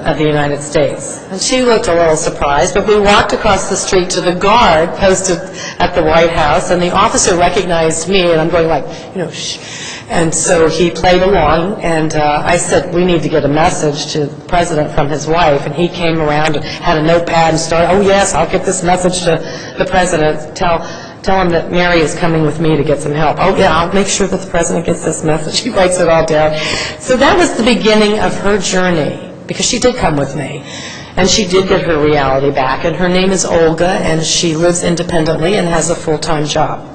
of the United States. And she looked a little surprised, but we walked across the street to the guard posted at the White House, and the officer recognized me, and I'm going like, shh. And so he played along, and I said, we need to get a message to the president from his wife, and he came around and had a notepad and started, oh yes, I'll get this message to the president, tell him that Mary is coming with me to get some help. Oh yeah, I'll make sure that the president gets this message. He writes it all down. So that was the beginning of her journey, because she did come with me. And she did get her reality back. And her name is Olga, and she lives independently and has a full-time job.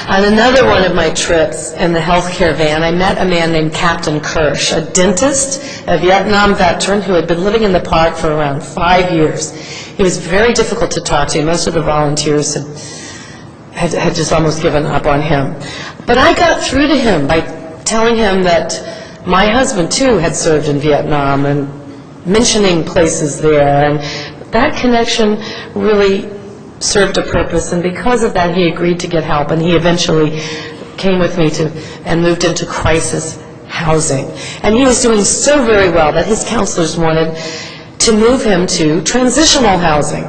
On another one of my trips in the healthcare van, I met a man named Captain Kirsch, a dentist, a Vietnam veteran who had been living in the park for around 5 years. He was very difficult to talk to. Most of the volunteers had just almost given up on him. But I got through to him by telling him that my husband, too, had served in Vietnam and mentioning places there. And that connection really served a purpose, and because of that he agreed to get help, and he eventually came with me and moved into crisis housing. And he was doing so very well that his counselors wanted to move him to transitional housing,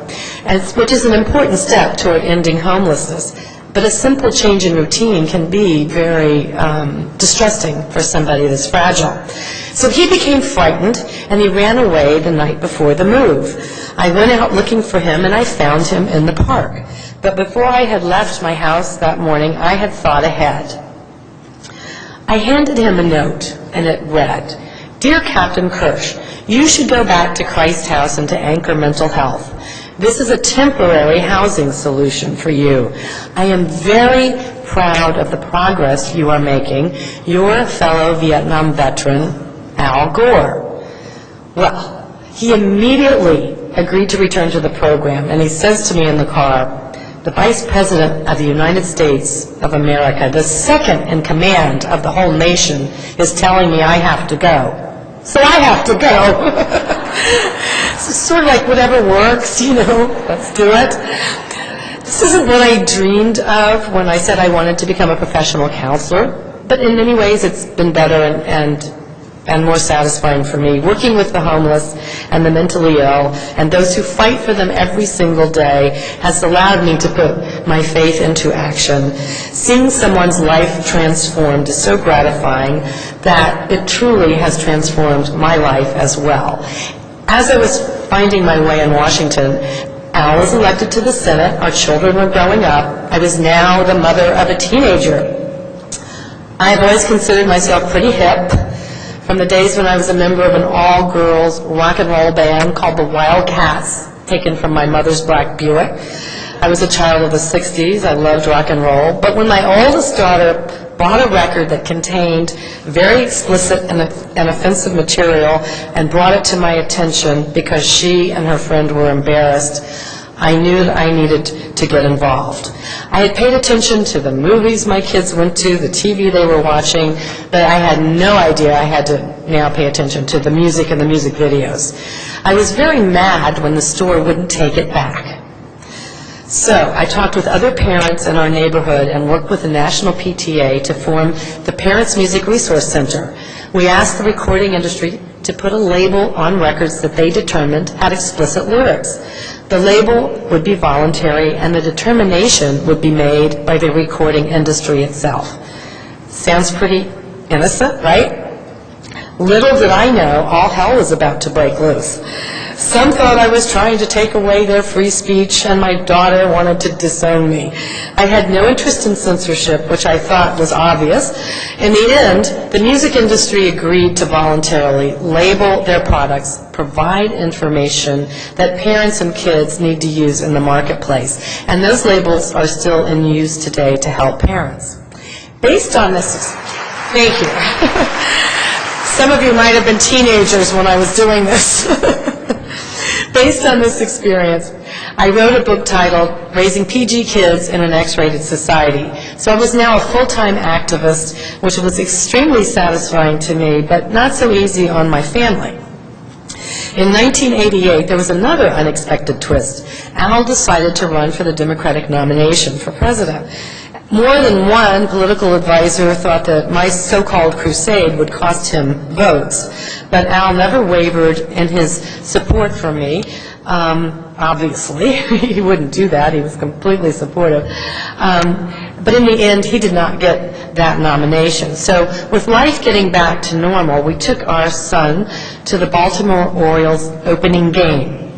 which is an important step toward ending homelessness. But a simple change in routine can be very distressing for somebody that's fragile. So he became frightened, and he ran away the night before the move. I went out looking for him, and I found him in the park. But before I had left my house that morning, I had thought ahead. I handed him a note, and it read, "Dear Captain Kirsch, you should go back to Christ House and to Anchor Mental Health. This is a temporary housing solution for you. I am very proud of the progress you are making. Your fellow Vietnam veteran, Al Gore." Well, he immediately agreed to return to the program, and he says to me in the car, "The Vice President of the United States of America, the second in command of the whole nation, is telling me I have to go. So I have to go." So it's sort of like whatever works, let's do it. This isn't what I dreamed of when I said I wanted to become a professional counselor, but in many ways it's been better and more satisfying for me. Working with the homeless and the mentally ill and those who fight for them every single day has allowed me to put my faith into action. Seeing someone's life transformed is so gratifying that it truly has transformed my life as well. As I was finding my way in Washington, Al was elected to the Senate. Our children were growing up. I was now the mother of a teenager. I've always considered myself pretty hip, from the days when I was a member of an all-girls rock and roll band called the Wildcats, taken from my mother's black Buick. I was a child of the 60s. I loved rock and roll. But when my oldest daughter bought a record that contained very explicit and offensive material and brought it to my attention because she and her friend were embarrassed, I knew that I needed to get involved. I had paid attention to the movies my kids went to, the TV they were watching, but I had no idea I had to now pay attention to the music and the music videos. I was very mad when the store wouldn't take it back. So I talked with other parents in our neighborhood and worked with the National PTA to form the Parents Music Resource Center. We asked the recording industry to put a label on records that they determined had explicit lyrics. The label would be voluntary, and the determination would be made by the recording industry itself. Sounds pretty innocent, right? Little did I know, all hell was about to break loose. Some thought I was trying to take away their free speech, and my daughter wanted to disown me. I had no interest in censorship, which I thought was obvious. In the end, the music industry agreed to voluntarily label their products, provide information that parents and kids need to use in the marketplace. And those labels are still in use today to help parents. Based on this, thank you. Some of you might have been teenagers when I was doing this. Based on this experience, I wrote a book titled Raising PG Kids in an X-Rated Society. So I was now a full-time activist, which was extremely satisfying to me, but not so easy on my family. In 1988, there was another unexpected twist. Al decided to run for the Democratic nomination for president. More than one political advisor thought that my so-called crusade would cost him votes, but Al never wavered in his support for me. Obviously, he wouldn't do that. He was completely supportive. But in the end, he did not get that nomination. So with life getting back to normal, we took our son to the Baltimore Orioles opening game.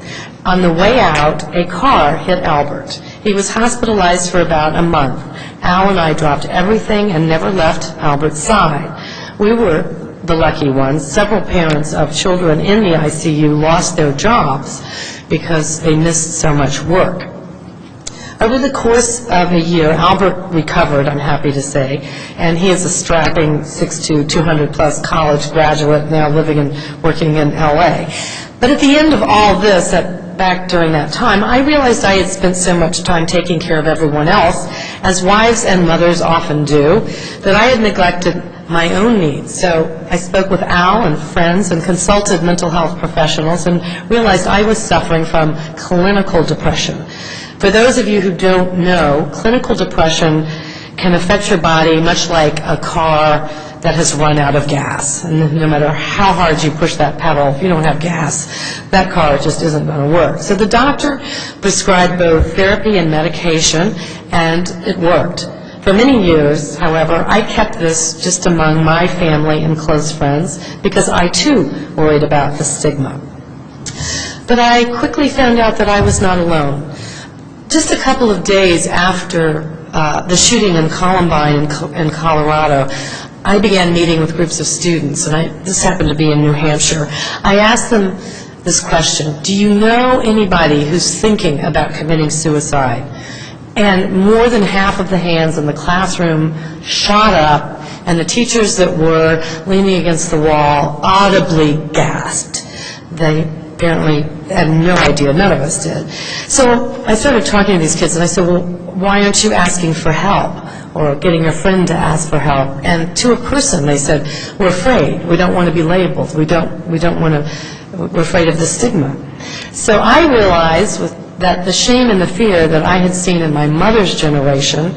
On the way out, a car hit Albert. He was hospitalized for about a month. Al and I dropped everything and never left Albert's side. We were the lucky ones. Several parents of children in the ICU lost their jobs because they missed so much work. Over the course of a year, Albert recovered, I'm happy to say, and he is a strapping 6'2", 200-plus college graduate now living and working in L.A. But at the end of all this, back during that time, I realized I had spent so much time taking care of everyone else, as wives and mothers often do, that I had neglected my own needs. So I spoke with Al and friends and consulted mental health professionals and realized I was suffering from clinical depression. For those of you who don't know, clinical depression can affect your body much like a car that has run out of gas. And no matter how hard you push that pedal, if you don't have gas, that car just isn't going to work. So the doctor prescribed both therapy and medication, and it worked. For many years, however, I kept this just among my family and close friends because I, too, worried about the stigma. But I quickly found out that I was not alone. Just a couple of days after the shooting in Columbine in Colorado, I began meeting with groups of students, and this happened to be in New Hampshire. I asked them this question: do you know anybody who's thinking about committing suicide? And more than half of the hands in the classroom shot up, and the teachers that were leaning against the wall audibly gasped. They apparently had no idea, none of us did. So I started talking to these kids, and I said, well, why aren't you asking for help or getting a friend to ask for help? And to a person, they said, we're afraid. We don't want to be labeled. We don't want to, we're afraid of the stigma. So I realized that the shame and the fear that I had seen in my mother's generation